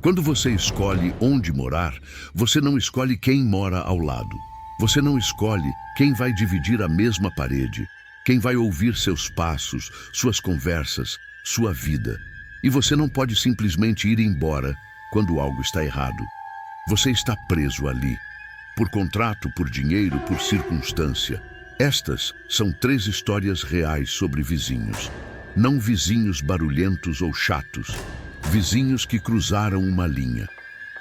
Quando você escolhe onde morar, você não escolhe quem mora ao lado. Você não escolhe quem vai dividir a mesma parede, quem vai ouvir seus passos, suas conversas, sua vida. E você não pode simplesmente ir embora quando algo está errado. Você está preso ali, por contrato, por dinheiro, por circunstância. Estas são 3 histórias reais sobre vizinhos. Não vizinhos barulhentos ou chatos. Vizinhos que cruzaram uma linha.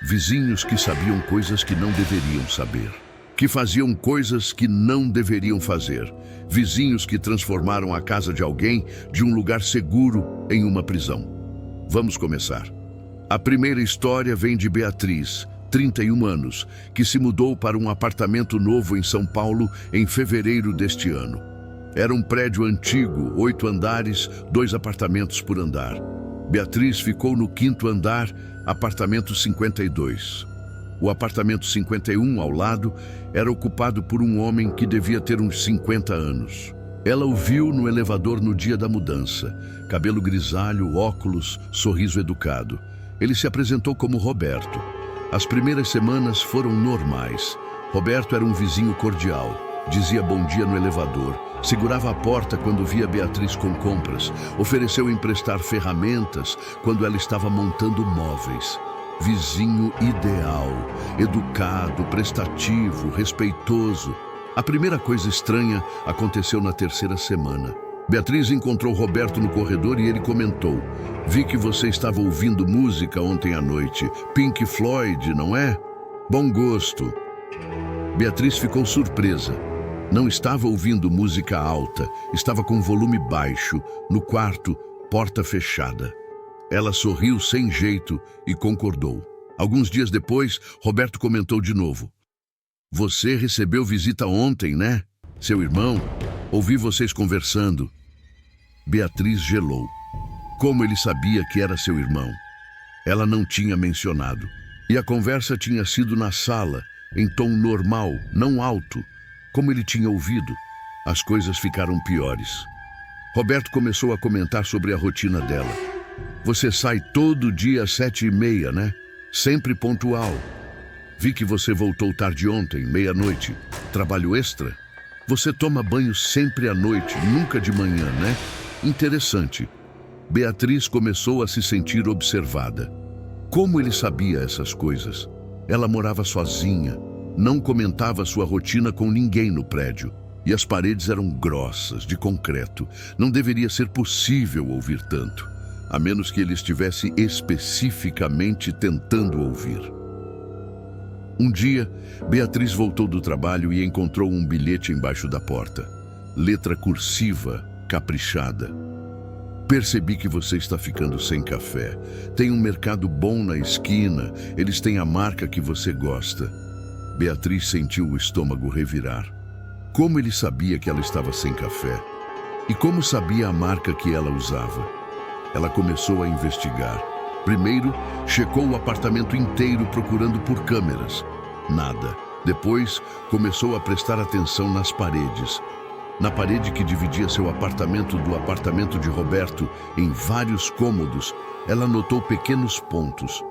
Vizinhos que sabiam coisas que não deveriam saber. Que faziam coisas que não deveriam fazer. Vizinhos que transformaram a casa de alguém de um lugar seguro em uma prisão. Vamos começar. A primeira história vem de Beatriz, 31 anos, que se mudou para um apartamento novo em São Paulo em fevereiro deste ano. Era um prédio antigo, 8 andares, 2 apartamentos por andar. Beatriz ficou no 5º andar, apartamento 52. O apartamento 51, ao lado, era ocupado por um homem que devia ter uns 50 anos. Ela o viu no elevador no dia da mudança. Cabelo grisalho, óculos, sorriso educado. Ele se apresentou como Roberto. As primeiras semanas foram normais. Roberto era um vizinho cordial. Dizia bom dia no elevador. Segurava a porta quando via Beatriz com compras. Ofereceu emprestar ferramentas quando ela estava montando móveis. Vizinho ideal, educado, prestativo, respeitoso. A primeira coisa estranha aconteceu na 3ª semana. Beatriz encontrou Roberto no corredor e ele comentou: "Vi que você estava ouvindo música ontem à noite. Pink Floyd, não é? Bom gosto." Beatriz ficou surpresa. Não estava ouvindo música alta, estava com volume baixo, no quarto, porta fechada. Ela sorriu sem jeito e concordou. Alguns dias depois, Roberto comentou de novo: "Você recebeu visita ontem, né? Seu irmão? Ouvi vocês conversando." Beatriz gelou. Como ele sabia que era seu irmão? Ela não tinha mencionado. E a conversa tinha sido na sala, em tom normal, não alto. Como ele tinha ouvido, as coisas ficaram piores. Roberto começou a comentar sobre a rotina dela. "Você sai todo dia às 7h30, né? Sempre pontual. Vi que você voltou tarde ontem, meia-noite. Trabalho extra? Você toma banho sempre à noite, nunca de manhã, né? Interessante." Beatriz começou a se sentir observada. Como ele sabia essas coisas? Ela morava sozinha, não comentava sua rotina com ninguém no prédio. E as paredes eram grossas, de concreto. Não deveria ser possível ouvir tanto, a menos que ele estivesse especificamente tentando ouvir. Um dia, Beatriz voltou do trabalho e encontrou um bilhete embaixo da porta. Letra cursiva, caprichada. "Percebi que você está ficando sem café. Tem um mercado bom na esquina, eles têm a marca que você gosta." Beatriz sentiu o estômago revirar. Como ele sabia que ela estava sem café? E como sabia a marca que ela usava? Ela começou a investigar. Primeiro, checou o apartamento inteiro procurando por câmeras. Nada. Depois, começou a prestar atenção nas paredes. Na parede que dividia seu apartamento do apartamento de Roberto, em vários cômodos, ela notou pequenos pontos.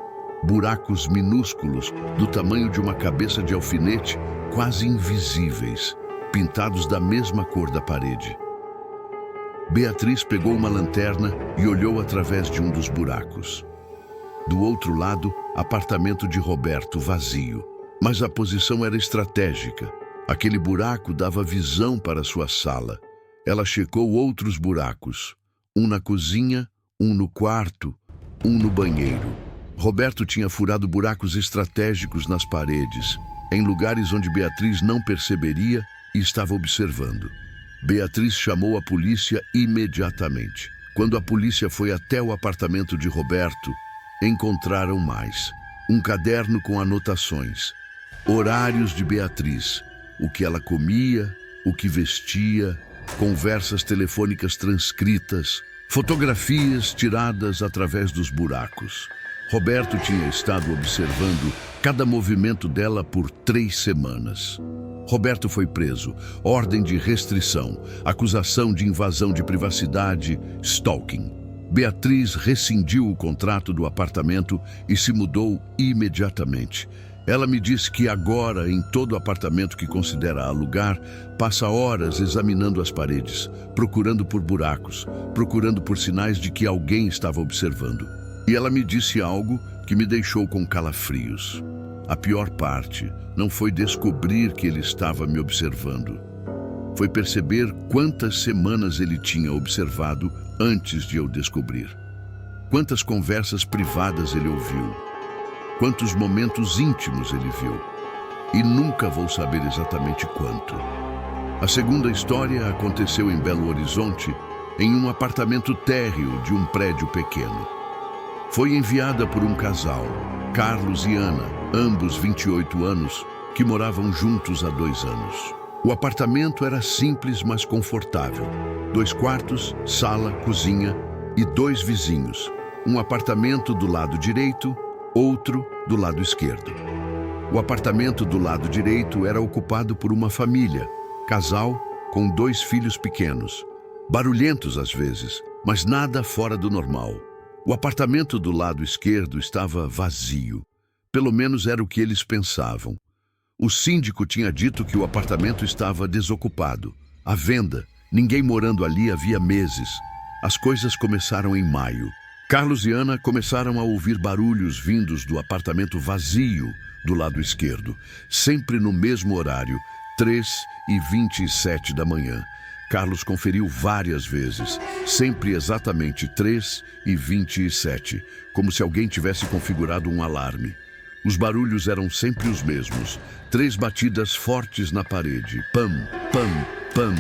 Buracos minúsculos, do tamanho de uma cabeça de alfinete, quase invisíveis, pintados da mesma cor da parede. Beatriz pegou uma lanterna e olhou através de um dos buracos. Do outro lado, apartamento de Roberto vazio. Mas a posição era estratégica. Aquele buraco dava visão para sua sala. Ela checou outros buracos. Um na cozinha, um no quarto, um no banheiro. Roberto tinha furado buracos estratégicos nas paredes, em lugares onde Beatriz não perceberia e estava observando. Beatriz chamou a polícia imediatamente. Quando a polícia foi até o apartamento de Roberto, encontraram mais. Um caderno com anotações. Horários de Beatriz. O que ela comia, o que vestia, conversas telefônicas transcritas, fotografias tiradas através dos buracos. Roberto tinha estado observando cada movimento dela por 3 semanas. Roberto foi preso, ordem de restrição, acusação de invasão de privacidade, stalking. Beatriz rescindiu o contrato do apartamento e se mudou imediatamente. Ela me disse que agora, em todo apartamento que considera alugar, passa horas examinando as paredes, procurando por buracos, procurando por sinais de que alguém estava observando. E ela me disse algo que me deixou com calafrios. A pior parte não foi descobrir que ele estava me observando. Foi perceber quantas semanas ele tinha observado antes de eu descobrir. Quantas conversas privadas ele ouviu. Quantos momentos íntimos ele viu. E nunca vou saber exatamente quanto. A segunda história aconteceu em Belo Horizonte, em um apartamento térreo de um prédio pequeno. Foi enviada por um casal, Carlos e Ana, ambos 28 anos, que moravam juntos há 2 anos. O apartamento era simples, mas confortável. 2 quartos, sala, cozinha e 2 vizinhos. Um apartamento do lado direito, outro do lado esquerdo. O apartamento do lado direito era ocupado por uma família, casal com 2 filhos pequenos. Barulhentos às vezes, mas nada fora do normal. O apartamento do lado esquerdo estava vazio. Pelo menos era o que eles pensavam. O síndico tinha dito que o apartamento estava desocupado, à venda, ninguém morando ali havia meses. As coisas começaram em maio. Carlos e Ana começaram a ouvir barulhos vindos do apartamento vazio do lado esquerdo, sempre no mesmo horário, 3h27 da manhã. Carlos conferiu várias vezes, sempre exatamente 3h27, como se alguém tivesse configurado um alarme. Os barulhos eram sempre os mesmos, 3 batidas fortes na parede, pam, pam, pam,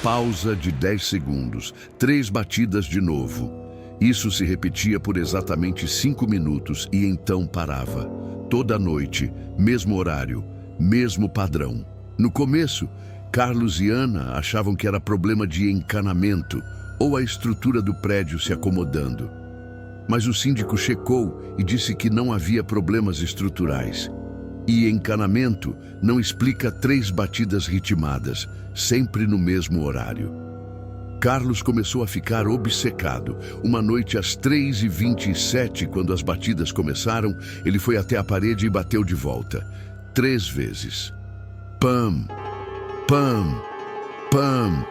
pausa de 10 segundos, 3 batidas de novo. Isso se repetia por exatamente 5 minutos e então parava. Toda noite, mesmo horário, mesmo padrão. No começo, Carlos e Ana achavam que era problema de encanamento ou a estrutura do prédio se acomodando. Mas o síndico checou e disse que não havia problemas estruturais. E encanamento não explica 3 batidas ritmadas, sempre no mesmo horário. Carlos começou a ficar obcecado. Uma noite às 3h27, quando as batidas começaram, ele foi até a parede e bateu de volta. 3 vezes. Pam, pam, pam.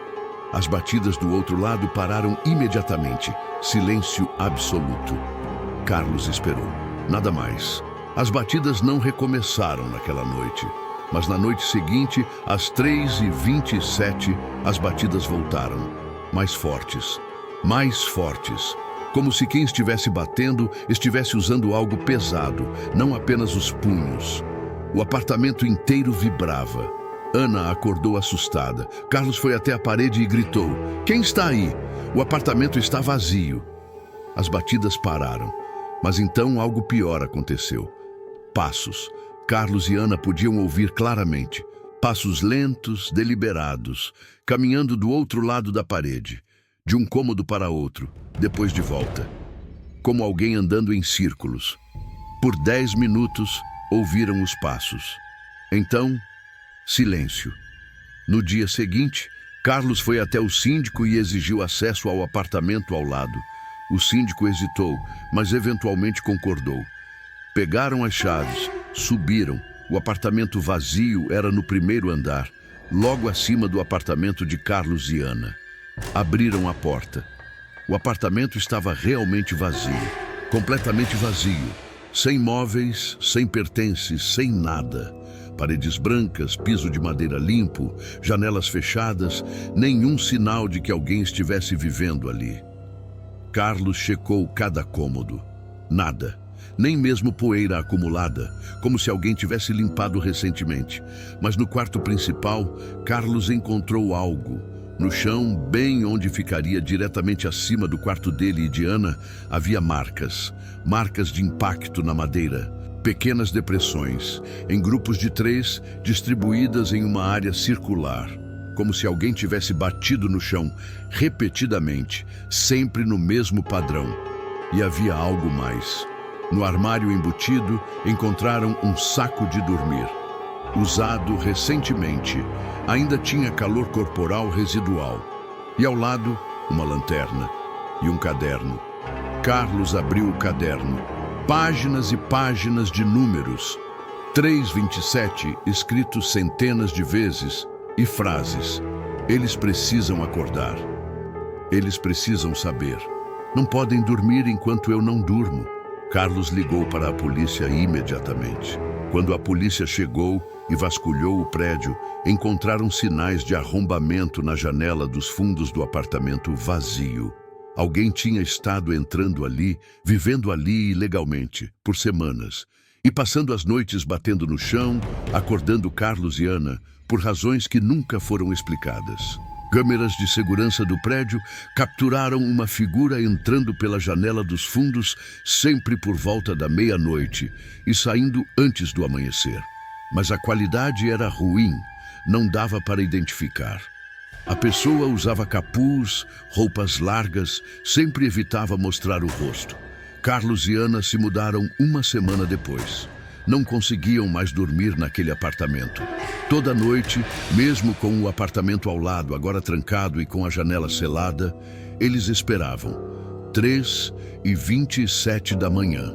As batidas do outro lado pararam imediatamente. Silêncio absoluto. Carlos esperou. Nada mais. As batidas não recomeçaram naquela noite. Mas na noite seguinte, às 3h27, as batidas voltaram. Mais fortes, como se quem estivesse batendo estivesse usando algo pesado, não apenas os punhos. O apartamento inteiro vibrava. Ana acordou assustada. Carlos foi até a parede e gritou: "Quem está aí?" O apartamento está vazio. As batidas pararam, mas então algo pior aconteceu. Passos. Carlos e Ana podiam ouvir claramente. Passos lentos, deliberados, caminhando do outro lado da parede, de um cômodo para outro, depois de volta. Como alguém andando em círculos. Por 10 minutos, ouviram os passos. Então, silêncio. No dia seguinte, Carlos foi até o síndico e exigiu acesso ao apartamento ao lado. O síndico hesitou, mas eventualmente concordou. Pegaram as chaves, subiram. O apartamento vazio era no primeiro andar, logo acima do apartamento de Carlos e Ana. Abriram a porta. O apartamento estava realmente vazio, completamente vazio, sem móveis, sem pertences, sem nada. Paredes brancas, piso de madeira limpo, janelas fechadas, nenhum sinal de que alguém estivesse vivendo ali. Carlos checou cada cômodo. Nada. Nem mesmo poeira acumulada, como se alguém tivesse limpado recentemente. Mas no quarto principal, Carlos encontrou algo. No chão, bem onde ficaria diretamente acima do quarto dele e de Ana, havia marcas. Marcas de impacto na madeira. Pequenas depressões, em grupos de 3, distribuídas em uma área circular. Como se alguém tivesse batido no chão, repetidamente, sempre no mesmo padrão. E havia algo mais. No armário embutido, encontraram um saco de dormir. Usado recentemente, ainda tinha calor corporal residual. E ao lado, uma lanterna e um caderno. Carlos abriu o caderno. Páginas e páginas de números. 327 escritos centenas de vezes e frases. Eles precisam acordar. Eles precisam saber. Não podem dormir enquanto eu não durmo. Carlos ligou para a polícia imediatamente. Quando a polícia chegou e vasculhou o prédio, encontraram sinais de arrombamento na janela dos fundos do apartamento vazio. Alguém tinha estado entrando ali, vivendo ali ilegalmente, por semanas, e passando as noites batendo no chão, acordando Carlos e Ana, por razões que nunca foram explicadas. Câmeras de segurança do prédio capturaram uma figura entrando pela janela dos fundos sempre por volta da meia-noite e saindo antes do amanhecer. Mas a qualidade era ruim, não dava para identificar. A pessoa usava capuz, roupas largas, sempre evitava mostrar o rosto. Carlos e Ana se mudaram uma semana depois. Não conseguiam mais dormir naquele apartamento. Toda noite, mesmo com o apartamento ao lado, agora trancado e com a janela selada, eles esperavam. 3h27 da manhã.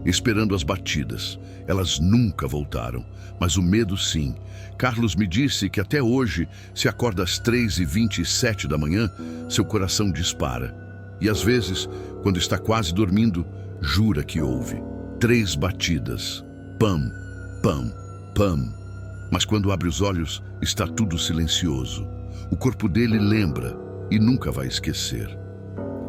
Esperando as batidas. Elas nunca voltaram, mas o medo sim. Carlos me disse que até hoje, se acorda às 3h27 da manhã, seu coração dispara. E às vezes, quando está quase dormindo, jura que ouve 3 batidas. Pam, pam, pam. Mas quando abre os olhos, está tudo silencioso. O corpo dele lembra e nunca vai esquecer.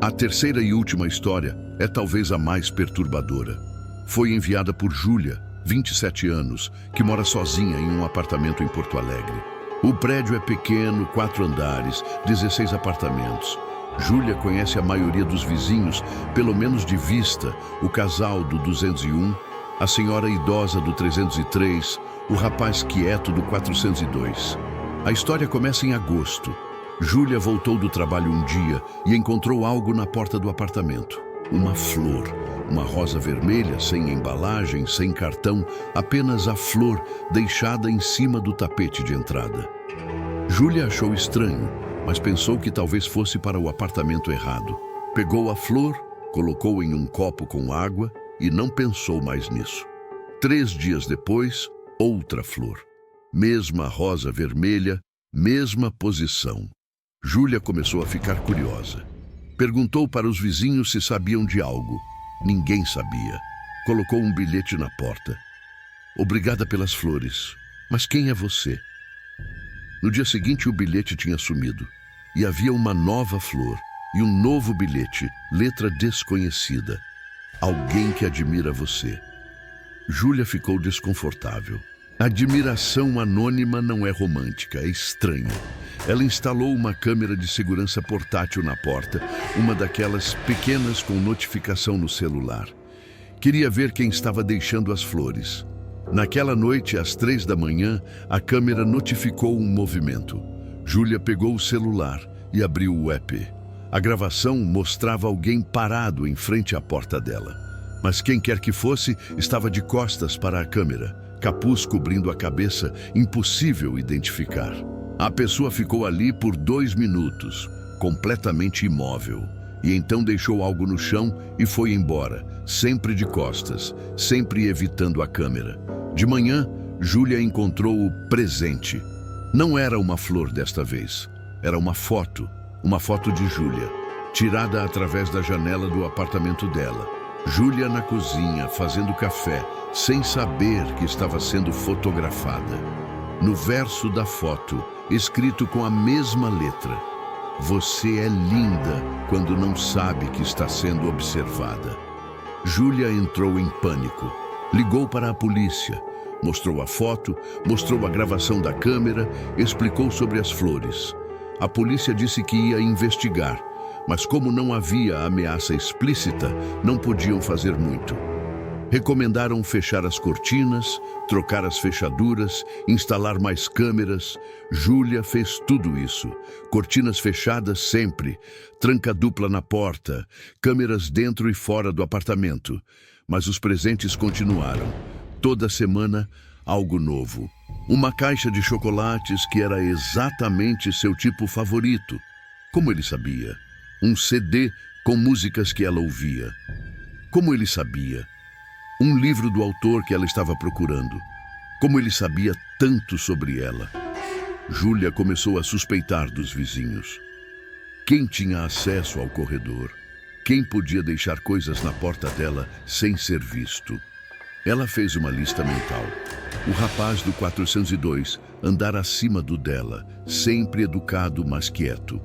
A terceira e última história é talvez a mais perturbadora. Foi enviada por Júlia, 27 anos, que mora sozinha em um apartamento em Porto Alegre. O prédio é pequeno, 4 andares, 16 apartamentos. Júlia conhece a maioria dos vizinhos, pelo menos de vista, o casal do 201, a senhora idosa do 303, o rapaz quieto do 402. A história começa em agosto. Júlia voltou do trabalho um dia e encontrou algo na porta do apartamento. Uma flor, uma rosa vermelha, sem embalagem, sem cartão, apenas a flor deixada em cima do tapete de entrada. Júlia achou estranho, mas pensou que talvez fosse para o apartamento errado. Pegou a flor, colocou em um copo com água e não pensou mais nisso. 3 dias depois, outra flor. Mesma rosa vermelha, mesma posição. Júlia começou a ficar curiosa. Perguntou para os vizinhos se sabiam de algo. Ninguém sabia. Colocou um bilhete na porta. Obrigada pelas flores, mas quem é você? No dia seguinte, o bilhete tinha sumido. E havia uma nova flor e um novo bilhete, letra desconhecida. Alguém que admira você. Júlia ficou desconfortável. A admiração anônima não é romântica, é estranha. Ela instalou uma câmera de segurança portátil na porta, uma daquelas pequenas com notificação no celular. Queria ver quem estava deixando as flores. Naquela noite, às 3 da manhã, a câmera notificou um movimento. Júlia pegou o celular e abriu o app. A gravação mostrava alguém parado em frente à porta dela. Mas quem quer que fosse, estava de costas para a câmera, capuz cobrindo a cabeça, impossível identificar. A pessoa ficou ali por 2 minutos, completamente imóvel, e então deixou algo no chão e foi embora, sempre de costas, sempre evitando a câmera. De manhã, Júlia encontrou o presente. Não era uma flor desta vez, era uma foto de Júlia, tirada através da janela do apartamento dela. Júlia na cozinha, fazendo café, sem saber que estava sendo fotografada. No verso da foto, escrito com a mesma letra: você é linda quando não sabe que está sendo observada. Júlia entrou em pânico. Ligou para a polícia. Mostrou a foto, mostrou a gravação da câmera, explicou sobre as flores. A polícia disse que ia investigar, mas como não havia ameaça explícita, não podiam fazer muito. Recomendaram fechar as cortinas, trocar as fechaduras, instalar mais câmeras. Júlia fez tudo isso. Cortinas fechadas sempre, tranca dupla na porta, câmeras dentro e fora do apartamento. Mas os presentes continuaram. Toda semana, algo novo. Uma caixa de chocolates que era exatamente seu tipo favorito. Como ele sabia? Um CD com músicas que ela ouvia. Como ele sabia? Um livro do autor que ela estava procurando. Como ele sabia tanto sobre ela? Júlia começou a suspeitar dos vizinhos. Quem tinha acesso ao corredor? Quem podia deixar coisas na porta dela sem ser visto? Ela fez uma lista mental. O rapaz do 402, andar acima do dela, sempre educado, mas quieto.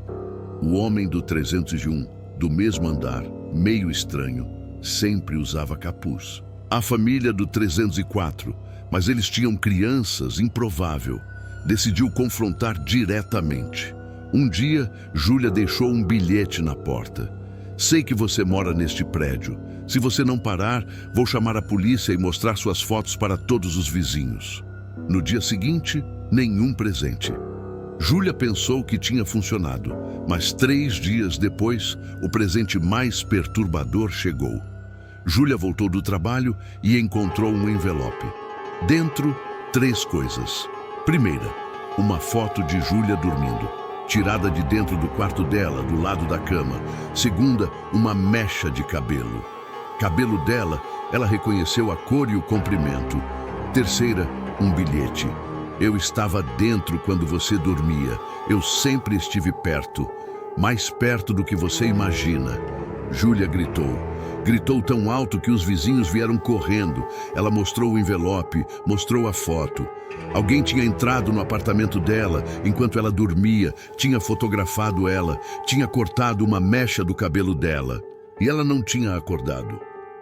O homem do 301, do mesmo andar, meio estranho, sempre usava capuz. A família do 304, mas eles tinham crianças, improvável. Decidiu confrontar diretamente. Um dia, Júlia deixou um bilhete na porta. Sei que você mora neste prédio. Se você não parar, vou chamar a polícia e mostrar suas fotos para todos os vizinhos. No dia seguinte, nenhum presente. Júlia pensou que tinha funcionado, mas 3 dias depois, o presente mais perturbador chegou. Júlia voltou do trabalho e encontrou um envelope. Dentro, 3 coisas. Primeira, uma foto de Júlia dormindo, tirada de dentro do quarto dela, do lado da cama. Segunda, uma mecha de cabelo. Cabelo dela, ela reconheceu a cor e o comprimento. Terceira, um bilhete. Eu estava dentro quando você dormia. Eu sempre estive perto. Mais perto do que você imagina. Júlia gritou. Gritou tão alto que os vizinhos vieram correndo. Ela mostrou o envelope, mostrou a foto. Alguém tinha entrado no apartamento dela enquanto ela dormia, tinha fotografado ela, tinha cortado uma mecha do cabelo dela. E ela não tinha acordado,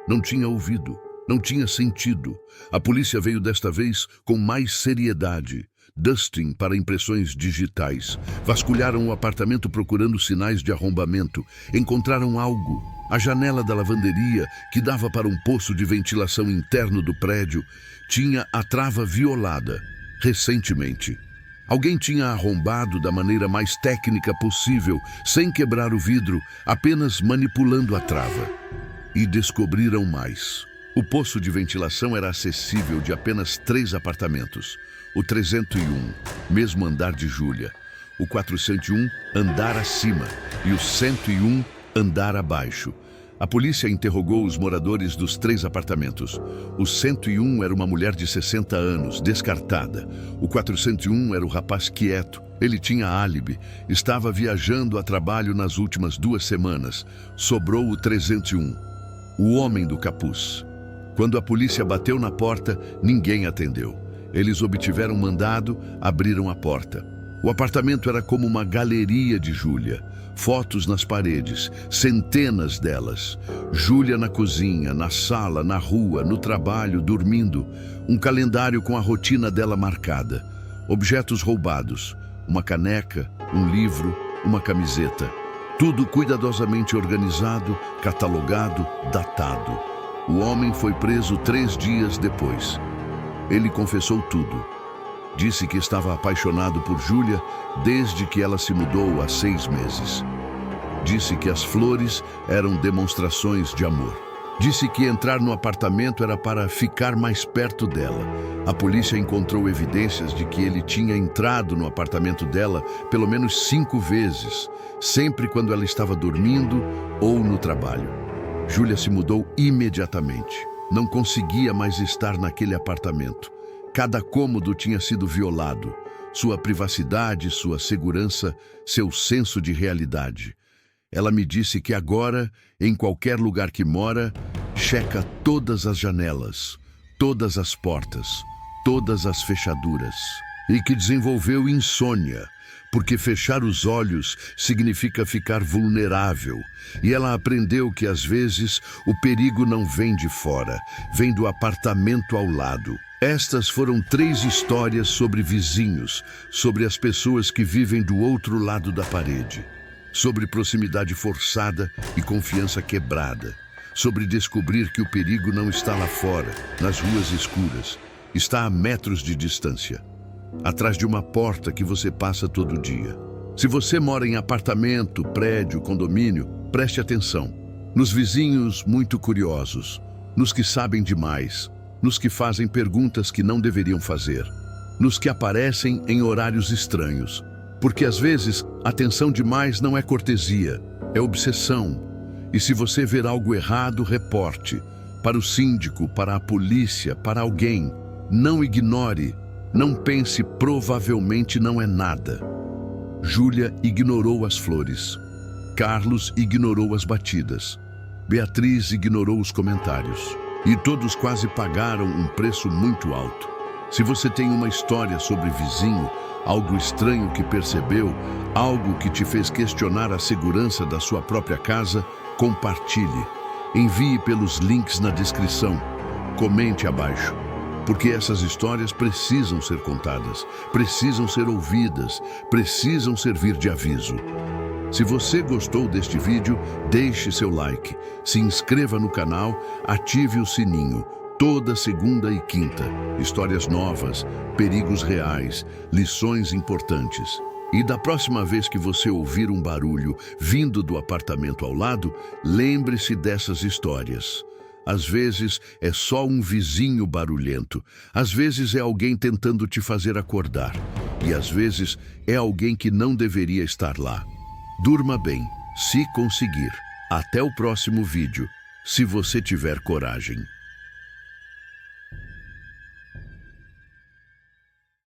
não tinha ouvido, não tinha sentido. A polícia veio desta vez com mais seriedade. Dusting para impressões digitais. Vasculharam o apartamento procurando sinais de arrombamento. Encontraram algo. A janela da lavanderia, que dava para um poço de ventilação interno do prédio, tinha a trava violada, recentemente. Alguém tinha arrombado da maneira mais técnica possível, sem quebrar o vidro, apenas manipulando a trava. E descobriram mais. O poço de ventilação era acessível de apenas 3 apartamentos. O 301, mesmo andar de Júlia. O 401, andar acima. E o 101, andar abaixo. A polícia interrogou os moradores dos 3 apartamentos. O 101 era uma mulher de 60 anos, descartada. O 401 era o rapaz quieto. Ele tinha álibi. Estava viajando a trabalho nas últimas 2 semanas. Sobrou o 301. O homem do capuz. Quando a polícia bateu na porta, ninguém atendeu. Eles obtiveram mandado, abriram a porta. O apartamento era como uma galeria de Júlia. Fotos nas paredes, centenas delas. Júlia na cozinha, na sala, na rua, no trabalho, dormindo. Um calendário com a rotina dela marcada. Objetos roubados. Uma caneca, um livro, uma camiseta. Tudo cuidadosamente organizado, catalogado, datado. O homem foi preso 3 dias depois. Ele confessou tudo. Disse que estava apaixonado por Júlia desde que ela se mudou há 6 meses. Disse que as flores eram demonstrações de amor. Disse que entrar no apartamento era para ficar mais perto dela. A polícia encontrou evidências de que ele tinha entrado no apartamento dela pelo menos 5 vezes, sempre quando ela estava dormindo ou no trabalho. Júlia se mudou imediatamente. Não conseguia mais estar naquele apartamento. Cada cômodo tinha sido violado. Sua privacidade, sua segurança, seu senso de realidade. Ela me disse que agora, em qualquer lugar que mora, checa todas as janelas, todas as portas, todas as fechaduras. E que desenvolveu insônia, porque fechar os olhos significa ficar vulnerável. E ela aprendeu que, às vezes, o perigo não vem de fora, vem do apartamento ao lado. Estas foram 3 histórias sobre vizinhos, sobre as pessoas que vivem do outro lado da parede, sobre proximidade forçada e confiança quebrada, sobre descobrir que o perigo não está lá fora, nas ruas escuras, está a metros de distância, atrás de uma porta que você passa todo dia. Se você mora em apartamento, prédio, condomínio, preste atenção nos vizinhos muito curiosos, nos que sabem demais, nos que fazem perguntas que não deveriam fazer, nos que aparecem em horários estranhos. Porque às vezes, atenção demais não é cortesia, é obsessão. E se você ver algo errado, reporte. Para o síndico, para a polícia, para alguém. Não ignore. Não pense, provavelmente não é nada. Júlia ignorou as flores. Carlos ignorou as batidas. Beatriz ignorou os comentários. E todos quase pagaram um preço muito alto. Se você tem uma história sobre vizinho, algo estranho que percebeu, algo que te fez questionar a segurança da sua própria casa, compartilhe. Envie pelos links na descrição. Comente abaixo. Porque essas histórias precisam ser contadas, precisam ser ouvidas, precisam servir de aviso. Se você gostou deste vídeo, deixe seu like, se inscreva no canal, ative o sininho. Toda segunda e quinta, histórias novas, perigos reais, lições importantes. E da próxima vez que você ouvir um barulho vindo do apartamento ao lado, lembre-se dessas histórias. Às vezes é só um vizinho barulhento, às vezes é alguém tentando te fazer acordar, e às vezes é alguém que não deveria estar lá. Durma bem, se conseguir. Até o próximo vídeo, se você tiver coragem.